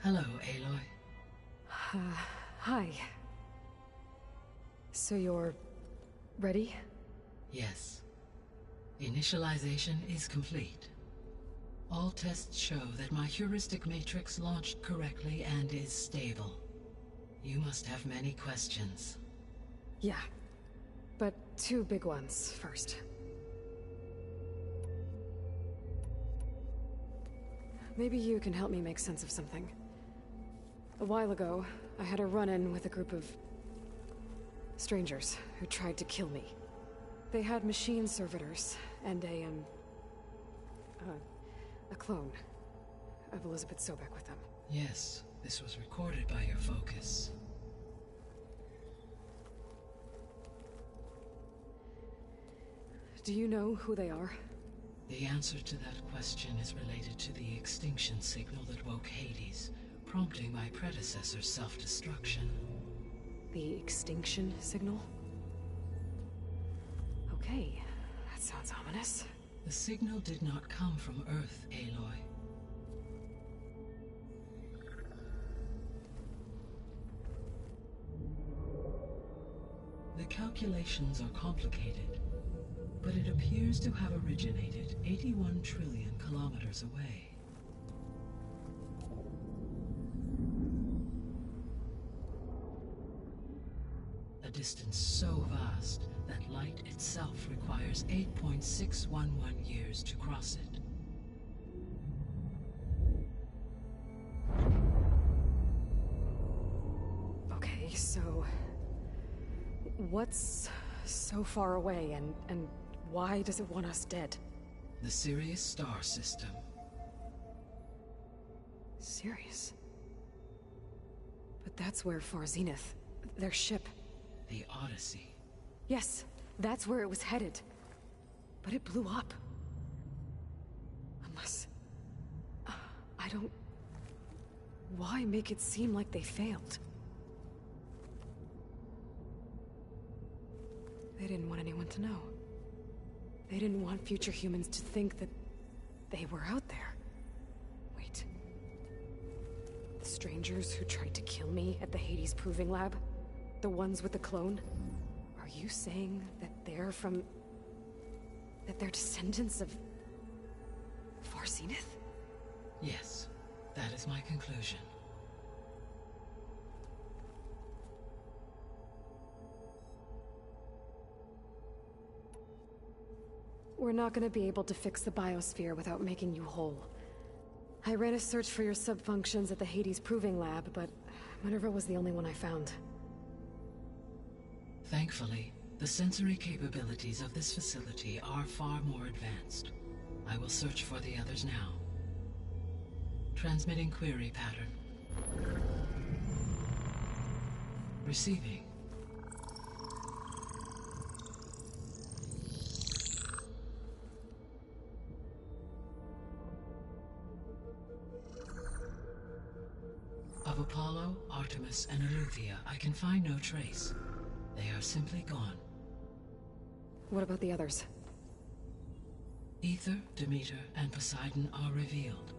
Hello, Aloy. Hi. So you're... ready? Yes. Initialization is complete. All tests show that my heuristic matrix launched correctly and is stable. You must have many questions. Yeah. But two big ones first. Maybe you can help me make sense of something. A while ago, I had a run-in with a group of... strangers who tried to kill me. They had machine servitors and a clone of Elizabeth Sobek with them. Yes, this was recorded by your focus. Do you know who they are? The answer to that question is related to the extinction signal that woke Hades, prompting my predecessor's self-destruction. The extinction signal? Okay, that sounds ominous. The signal did not come from Earth, Aloy. The calculations are complicated, but it appears to have originated 81 trillion kilometers away. A distance so vast that light itself requires 8.611 years to cross it. Okay, so... what's so far away, and why does it want us dead? The Sirius star system. Sirius? But that's where Far Zenith, their ship... The Odyssey. Yes, that's where it was headed. But it blew up. Unless... I don't... Why make it seem like they failed? They didn't want anyone to know. They didn't want future humans to think that they were out there. Wait. The strangers who tried to kill me at the Hades Proving Lab? The ones with the clone? Are you saying that they're from... that they're descendants of... Far Zenith? Yes, that is my conclusion. We're not gonna be able to fix the biosphere without making you whole. I ran a search for your subfunctions at the Hades Proving Lab, but Minerva was the only one I found. Thankfully, the sensory capabilities of this facility are far more advanced. I will search for the others now. Transmitting query pattern. Receiving. Of Apollo, Artemis, and Eleuthia, I can find no trace. They are simply gone. What about the others? Ether, Demeter, and Poseidon are revealed.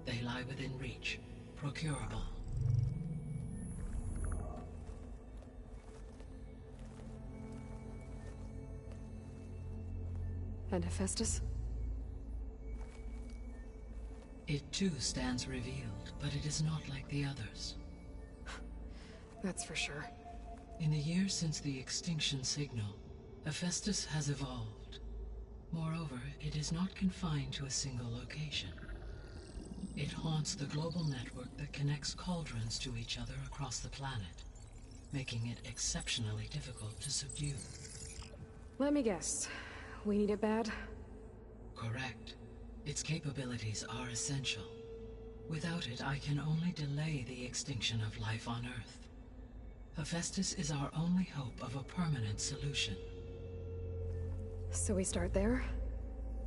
They lie within reach, procurable. And Hephaestus? It too stands revealed, but it is not like the others. That's for sure. In the years since the extinction signal, Hephaestus has evolved. Moreover, it is not confined to a single location. It haunts the global network that connects cauldrons to each other across the planet, making it exceptionally difficult to subdue. Let me guess. We need it bad? Correct. Its capabilities are essential. Without it, I can only delay the extinction of life on Earth. Hephaestus is our only hope of a permanent solution. So we start there?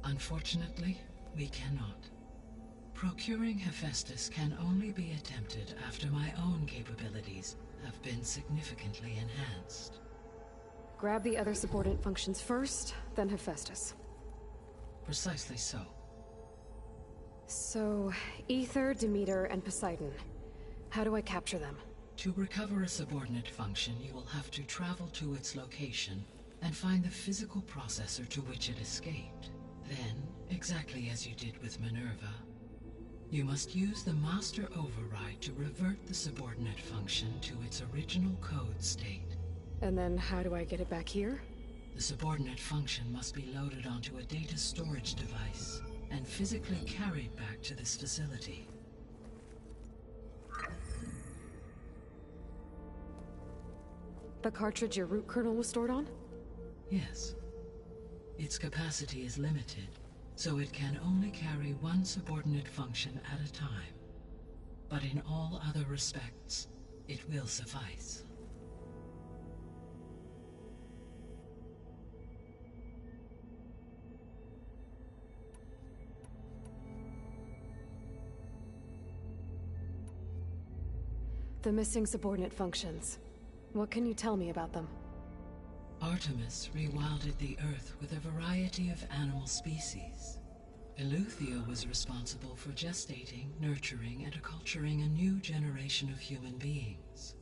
Unfortunately, we cannot. Procuring Hephaestus can only be attempted after my own capabilities have been significantly enhanced. Grab the other subordinate functions first, then Hephaestus. Precisely so. So, Ether, Demeter, and Poseidon. How do I capture them? To recover a subordinate function, you will have to travel to its location and find the physical processor to which it escaped. Then, exactly as you did with Minerva, you must use the master override to revert the subordinate function to its original code state. And then how do I get it back here? The subordinate function must be loaded onto a data storage device and physically carried back to this facility. The cartridge your root kernel was stored on? Yes. Its capacity is limited, so it can only carry one subordinate function at a time. But in all other respects, it will suffice. The missing subordinate functions. What can you tell me about them? Artemis rewilded the Earth with a variety of animal species. Eleuthia was responsible for gestating, nurturing, and acculturating a new generation of human beings.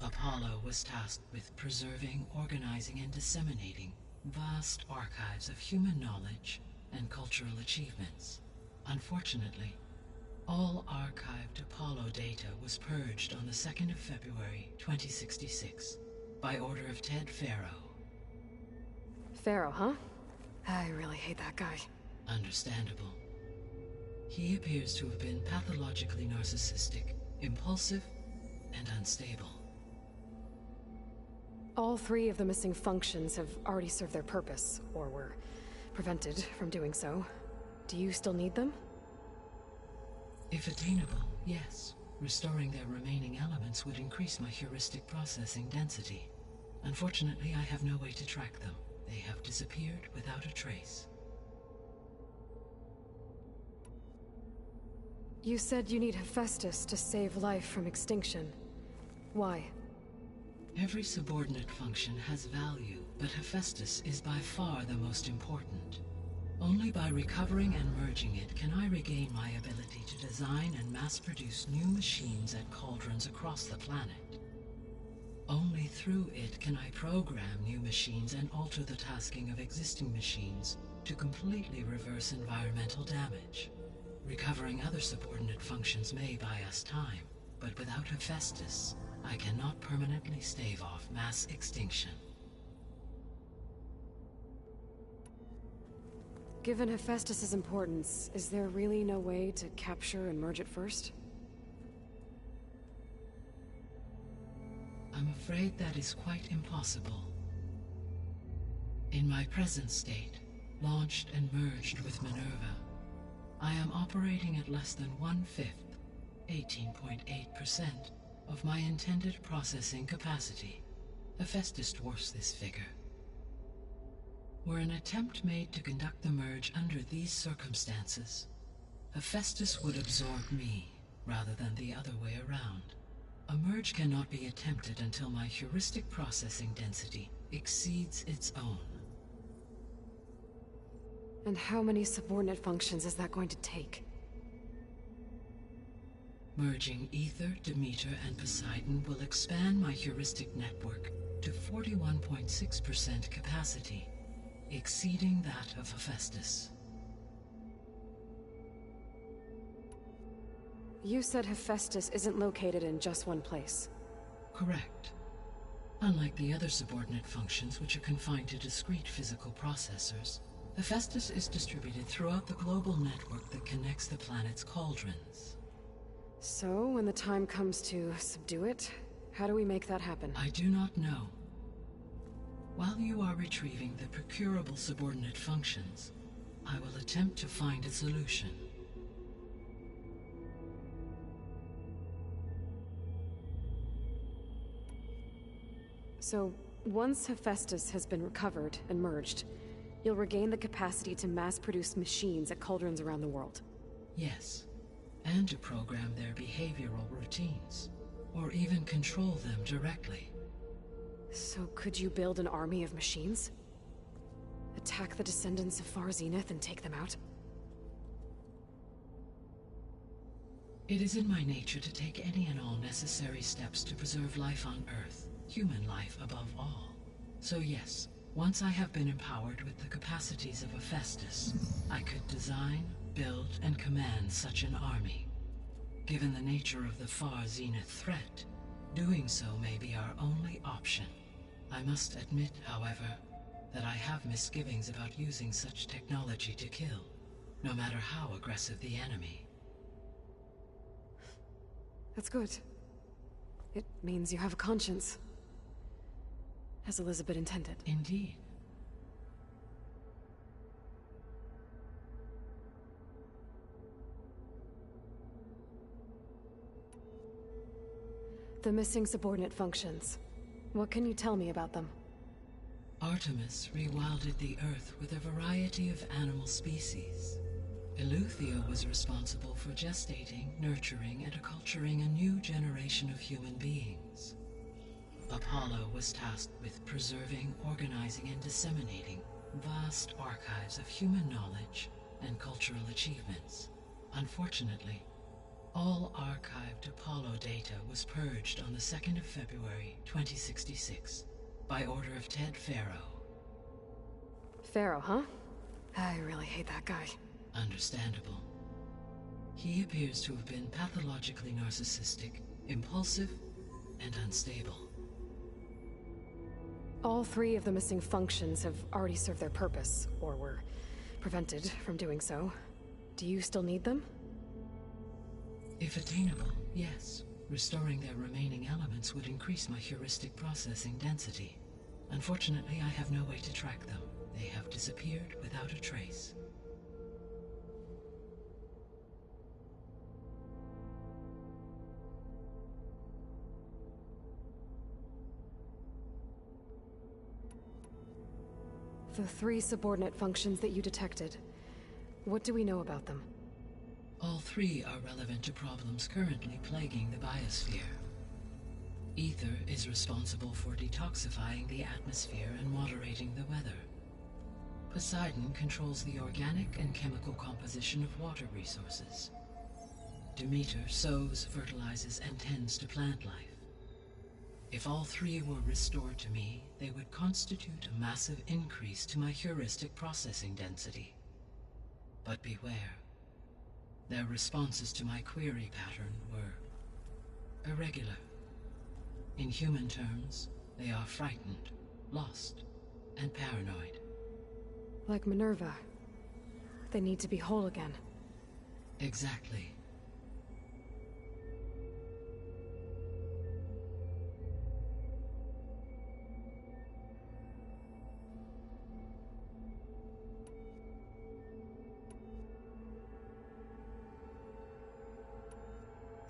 Apollo was tasked with preserving, organizing, and disseminating vast archives of human knowledge and cultural achievements. Unfortunately, all archived Apollo data was purged on the 2nd of February, 2066, by order of Ted Farrow. Farrow, huh? I really hate that guy. Understandable. He appears to have been pathologically narcissistic, impulsive, and unstable. All 3 of the missing functions have already served their purpose, or were prevented from doing so. Do you still need them? If attainable, yes. Restoring their remaining elements would increase my heuristic processing density. Unfortunately, I have no way to track them. They have disappeared without a trace. You said you need Hephaestus to save life from extinction. Why? Every subordinate function has value, but Hephaestus is by far the most important. Only by recovering and merging it can I regain my ability to design and mass-produce new machines at cauldrons across the planet. Only through it can I program new machines and alter the tasking of existing machines to completely reverse environmental damage. Recovering other subordinate functions may buy us time, but without Hephaestus, I cannot permanently stave off mass extinction. Given Hephaestus' importance, is there really no way to capture and merge it first? I'm afraid that is quite impossible. In my present state, launched and merged with Minerva, I am operating at less than 1/5, 18.8%, of my intended processing capacity. Hephaestus dwarfs this figure. Were an attempt made to conduct the merge under these circumstances, Hephaestus would absorb me, rather than the other way around. A merge cannot be attempted until my heuristic processing density exceeds its own. And how many subordinate functions is that going to take? Merging Ether, Demeter, and Poseidon will expand my heuristic network to 41.6% capacity, exceeding that of Hephaestus. You said Hephaestus isn't located in just one place. Correct. Unlike the other subordinate functions, which are confined to discrete physical processors, Hephaestus is distributed throughout the global network that connects the planet's cauldrons. So, when the time comes to subdue it, how do we make that happen? I do not know. While you are retrieving the procurable subordinate functions, I will attempt to find a solution. So, once Hephaestus has been recovered and merged, you'll regain the capacity to mass-produce machines at cauldrons around the world. Yes, and to program their behavioral routines, or even control them directly. So could you build an army of machines? Attack the descendants of Far Zenith and take them out? It is in my nature to take any and all necessary steps to preserve life on Earth, human life above all. So yes, once I have been empowered with the capacities of Hephaestus, I could design, build, and command such an army. Given the nature of the far zenith threat, doing so may be our only option. I must admit, however, that I have misgivings about using such technology to kill, no matter how aggressive the enemy. That's good. It means you have a conscience. As Elizabeth intended. Indeed. The missing subordinate functions. What can you tell me about them? Artemis rewilded the Earth with a variety of animal species. Eleuthia was responsible for gestating, nurturing, and acculturating a new generation of human beings. Apollo was tasked with preserving, organizing, and disseminating vast archives of human knowledge and cultural achievements. Unfortunately, all archived Apollo data was purged on the 2nd of February, 2066, by order of Ted Faro. Faro, huh? I really hate that guy. Understandable. He appears to have been pathologically narcissistic, impulsive, and unstable. All 3 of the missing functions have already served their purpose, or were prevented from doing so. Do you still need them? If attainable, yes. Restoring their remaining elements would increase my heuristic processing density. Unfortunately, I have no way to track them. They have disappeared without a trace. The 3 subordinate functions that you detected. What do we know about them? All 3 are relevant to problems currently plaguing the biosphere. Ether is responsible for detoxifying the atmosphere and moderating the weather. Poseidon controls the organic and chemical composition of water resources. Demeter sows, fertilizes, and tends to plant life. If all 3 were restored to me, they would constitute a massive increase to my heuristic processing density. But beware. Their responses to my query pattern were irregular. In human terms, they are frightened, lost, and paranoid. Like Minerva. They need to be whole again. Exactly.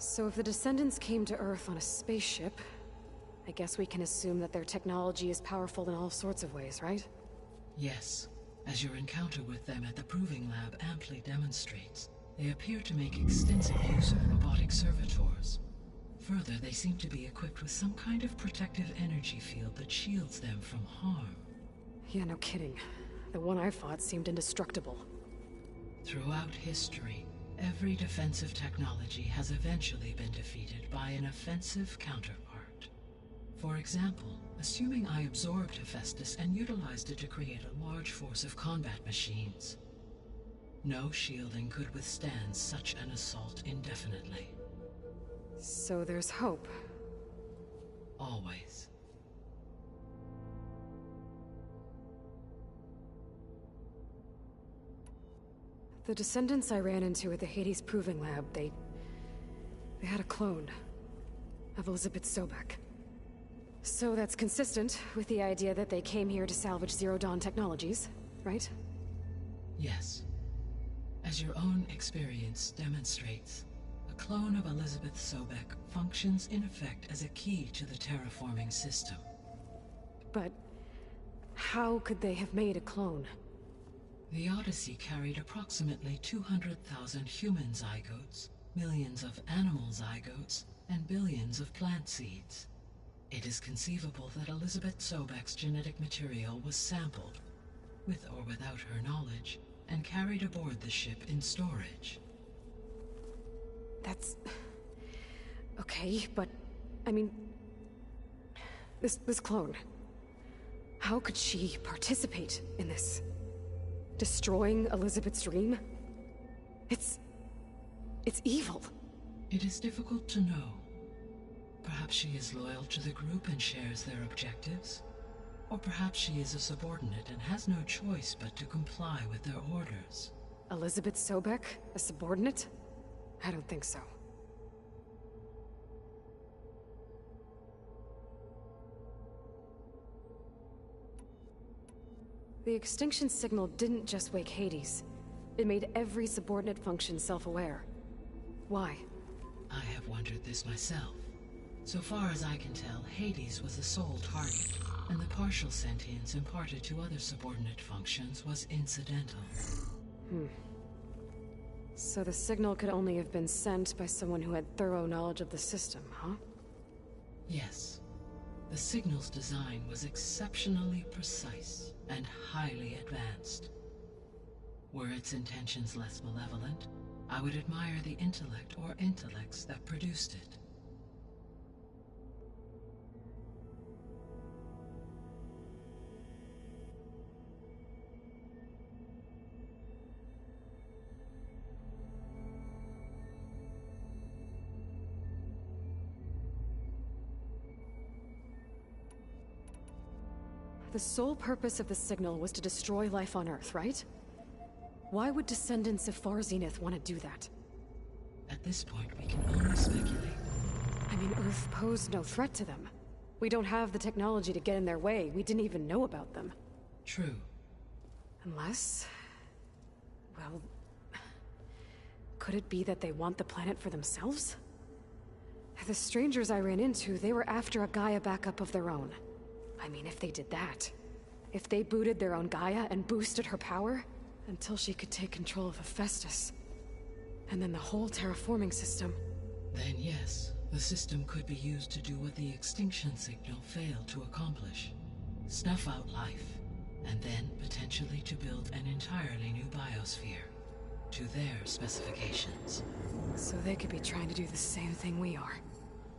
So if the descendants came to Earth on a spaceship, I guess we can assume that their technology is powerful in all sorts of ways, right? Yes. As your encounter with them at the Proving Lab amply demonstrates, they appear to make extensive use of robotic servitors. Further, they seem to be equipped with some kind of protective energy field that shields them from harm. Yeah, no kidding. The one I fought seemed indestructible. Throughout history, every defensive technology has eventually been defeated by an offensive counterpart. For example, assuming I absorbed Hephaestus and utilized it to create a large force of combat machines. No shielding could withstand such an assault indefinitely. So there's hope. Always. The descendants I ran into at the Hades Proving Lab, they had a clone of Elizabeth Sobek. So that's consistent with the idea that they came here to salvage Zero Dawn technologies, right? Yes. As your own experience demonstrates, a clone of Elizabeth Sobek functions in effect as a key to the terraforming system. But how could they have made a clone? The Odyssey carried approximately 200,000 human zygotes, millions of animal zygotes, and billions of plant seeds. It is conceivable that Elizabeth Sobek's genetic material was sampled, with or without her knowledge, and carried aboard the ship in storage. That's... okay, but... I mean... This clone... how could she participate in this? Destroying Elizabeth's dream? It's evil. It is difficult to know. Perhaps she is loyal to the group and shares their objectives. Or perhaps she is a subordinate and has no choice but to comply with their orders. Elizabeth Sobek, a subordinate? I don't think so. The extinction signal didn't just wake Hades. It made every subordinate function self-aware. Why? I have wondered this myself. So far as I can tell, Hades was the sole target, and the partial sentience imparted to other subordinate functions was incidental. So the signal could only have been sent by someone who had thorough knowledge of the system, huh? Yes. The signal's design was exceptionally precise and highly advanced. Were its intentions less malevolent, I would admire the intellect or intellects that produced it. The sole purpose of the signal was to destroy life on Earth, right? Why would descendants of Far Zenith want to do that? At this point, we can only speculate. I mean, Earth posed no threat to them. We don't have the technology to get in their way. We didn't even know about them. True. Unless... well... could it be that they want the planet for themselves? The strangers I ran into, they were after a Gaia backup of their own. I mean, if they did that... if they booted their own Gaia and boosted her power... until she could take control of Hephaestus. And then the whole terraforming system. Then yes, the system could be used to do what the extinction signal failed to accomplish. Snuff out life, and then potentially to build an entirely new biosphere. To their specifications. So they could be trying to do the same thing we are.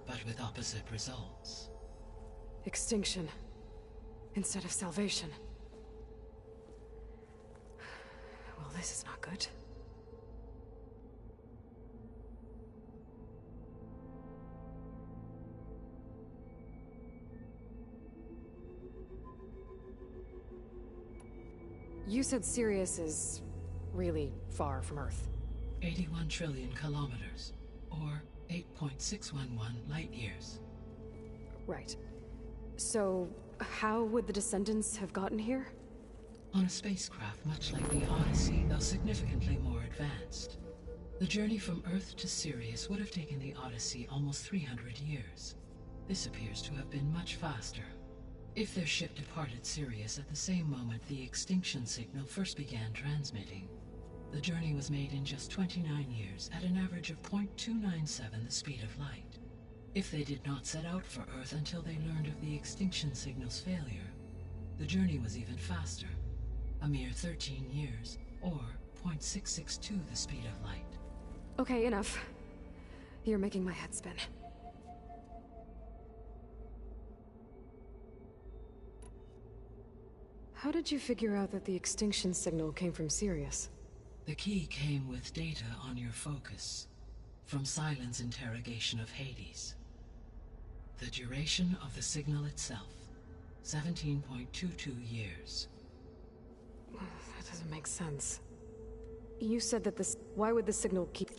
But with opposite results. Extinction. Instead of salvation. Well, this is not good. You said Sirius is really far from Earth. 81 trillion kilometers, or 8.611 light years. Right. So, how would the descendants have gotten here? On a spacecraft much like the Odyssey, though significantly more advanced. The journey from Earth to Sirius would have taken the Odyssey almost 300 years. This appears to have been much faster. If their ship departed Sirius at the same moment the extinction signal first began transmitting, the journey was made in just 29 years at an average of 0.297 the speed of light. If they did not set out for Earth until they learned of the extinction signal's failure, the journey was even faster. A mere 13 years, or 0.662 the speed of light. Okay, enough. You're making my head spin. How did you figure out that the extinction signal came from Sirius? The key came with data on your focus, from Silent's interrogation of Hades. The duration of the signal itself, 17.22 years. That doesn't make sense. You said that this... why would the signal keep...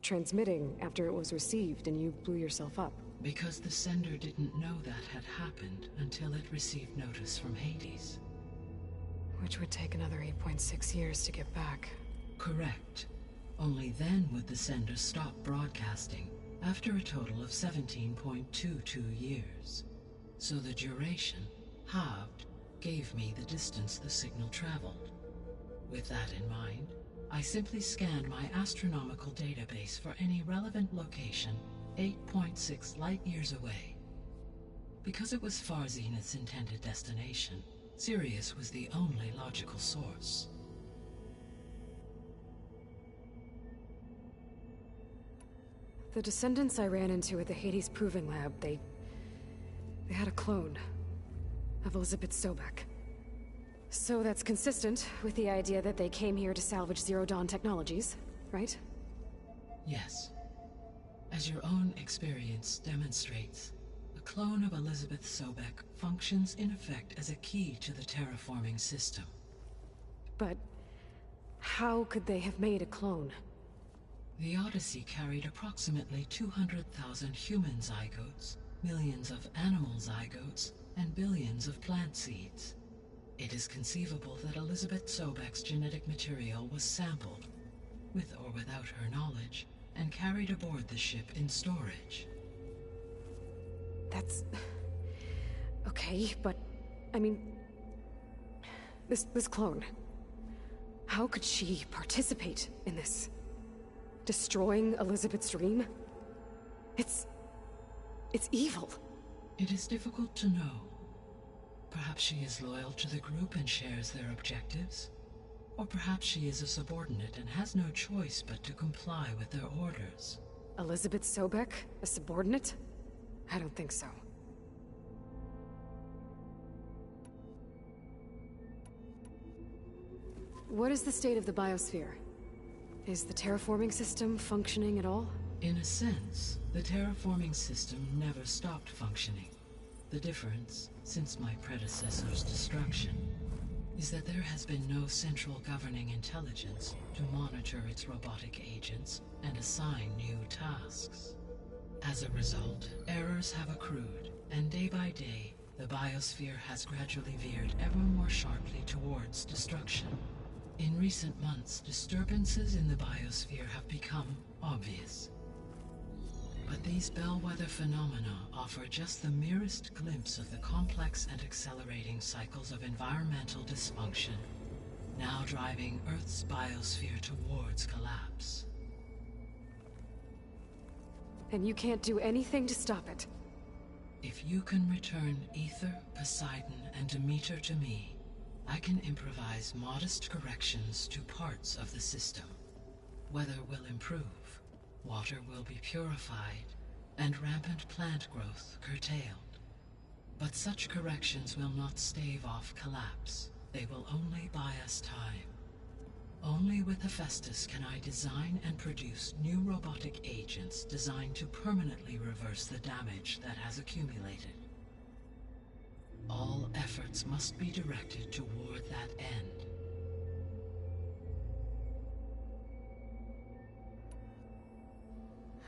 transmitting after it was received and you blew yourself up? Because the sender didn't know that had happened until it received notice from Hades. Which would take another 8.6 years to get back. Correct. Only then would the sender stop broadcasting, after a total of 17.22 years. So the duration, halved, gave me the distance the signal traveled. With that in mind, I simply scanned my astronomical database for any relevant location 8.6 light-years away. Because it was far Zenith's intended destination, Sirius was the only logical source. The descendants I ran into at the Hades Proving Lab, they had a clone of Elizabeth Sobek. So that's consistent with the idea that they came here to salvage Zero Dawn technologies, right? Yes. As your own experience demonstrates, a clone of Elizabeth Sobek functions in effect as a key to the terraforming system. But how could they have made a clone? The Odyssey carried approximately 200,000 human zygotes, millions of animal zygotes, and billions of plant seeds. It is conceivable that Elizabeth Sobek's genetic material was sampled, with or without her knowledge, and carried aboard the ship in storage. That's... okay, but... I mean... This clone... How could she participate in this? Destroying Elizabeth's dream? It's evil. It is difficult to know. Perhaps she is loyal to the group and shares their objectives. Or perhaps she is a subordinate and has no choice but to comply with their orders. Elizabeth Sobek? A subordinate? I don't think so. What is the state of the biosphere? Is the terraforming system functioning at all? In a sense, the terraforming system never stopped functioning. The difference, since my predecessor's destruction, is that there has been no central governing intelligence to monitor its robotic agents and assign new tasks. As a result, errors have accrued, and day by day, the biosphere has gradually veered ever more sharply towards destruction. In recent months, disturbances in the biosphere have become obvious. But these bellwether phenomena offer just the merest glimpse of the complex and accelerating cycles of environmental dysfunction, now driving Earth's biosphere towards collapse. And you can't do anything to stop it? If you can return Ether, Poseidon, and Demeter to me, I can improvise modest corrections to parts of the system. Weather will improve, water will be purified, and rampant plant growth curtailed. But such corrections will not stave off collapse. They will only buy us time. Only with Hephaestus can I design and produce new robotic agents designed to permanently reverse the damage that has accumulated. All efforts must be directed toward that end.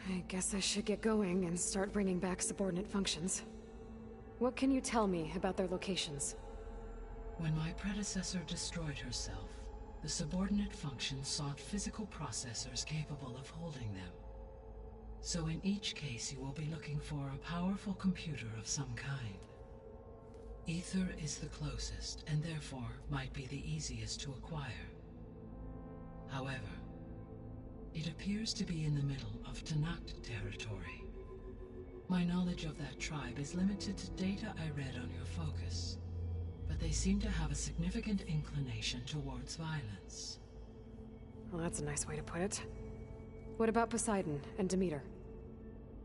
I guess I should get going and start bringing back subordinate functions. What can you tell me about their locations? When my predecessor destroyed herself, the subordinate functions sought physical processors capable of holding them. So in each case you will be looking for a powerful computer of some kind. Ether is the closest, and therefore might be the easiest to acquire. However, it appears to be in the middle of Tanakh territory. My knowledge of that tribe is limited to data I read on your focus, but they seem to have a significant inclination towards violence. Well, that's a nice way to put it. What about Poseidon and Demeter?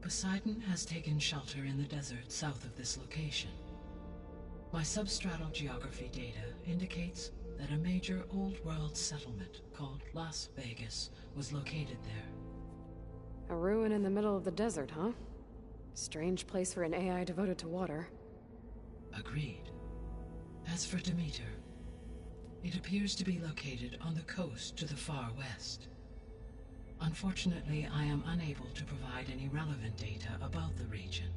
Poseidon has taken shelter in the desert south of this location. My substratal geography data indicates that a major old-world settlement called Las Vegas was located there. A ruin in the middle of the desert, huh? Strange place for an AI devoted to water. Agreed. As for Demeter, it appears to be located on the coast to the far west. Unfortunately, I am unable to provide any relevant data about the region.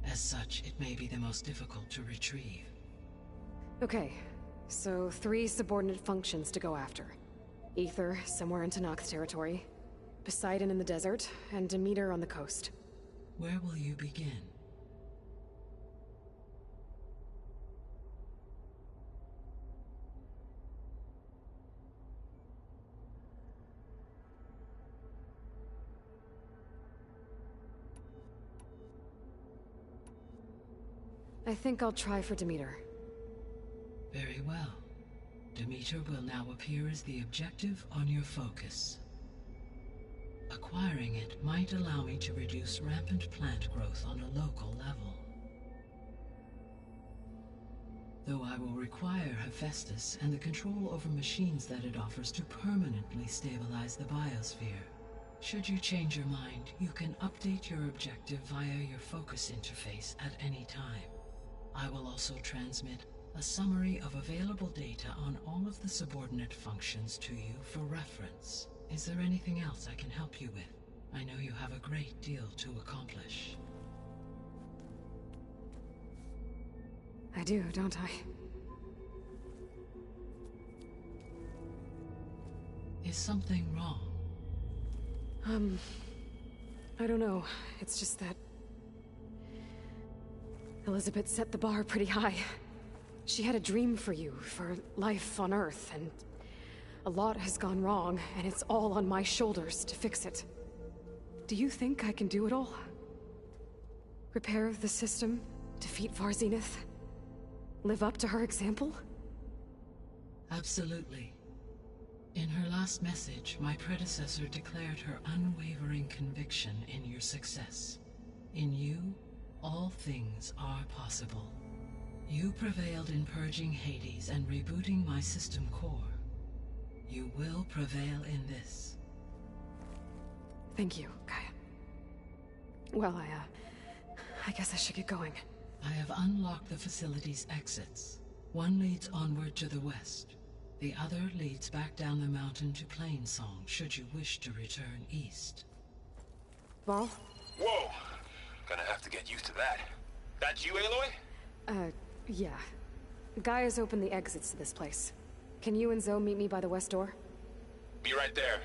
As such, it may be the most difficult to retrieve. Okay, so 3 subordinate functions to go after. Ether, somewhere in Tanakh's territory. Poseidon in the desert, and Demeter on the coast. Where will you begin? I think I'll try for Demeter. Very well. Demeter will now appear as the objective on your focus. Acquiring it might allow me to reduce rampant plant growth on a local level. Though I will require Hephaestus and the control over machines that it offers to permanently stabilize the biosphere. Should you change your mind, you can update your objective via your focus interface at any time. I will also transmit a summary of available data on all of the subordinate functions to you for reference. Is there anything else I can help you with? I know you have a great deal to accomplish. I do, don't I? Is something wrong? I don't know. It's just that Elizabeth set the bar pretty high. She had a dream for you, for life on Earth, and a lot has gone wrong, and it's all on my shoulders to fix it. Do you think I can do it all? Repair the system, defeat Varzenith, live up to her example? Absolutely. In her last message, my predecessor declared her unwavering conviction in your success. In you, all things are possible. You prevailed in purging Hades and rebooting my system core. You will prevail in this. Thank you, Gaia. Well, I guess I should get going. I have unlocked the facility's exits. One leads onward to the west. The other leads back down the mountain to Plainsong, should you wish to return east. Varl? Whoa! Gonna have to get used to that. That's you, Aloy? Yeah. Gaia's opened the exits to this place. Can you and Zoe meet me by the west door? Be right there.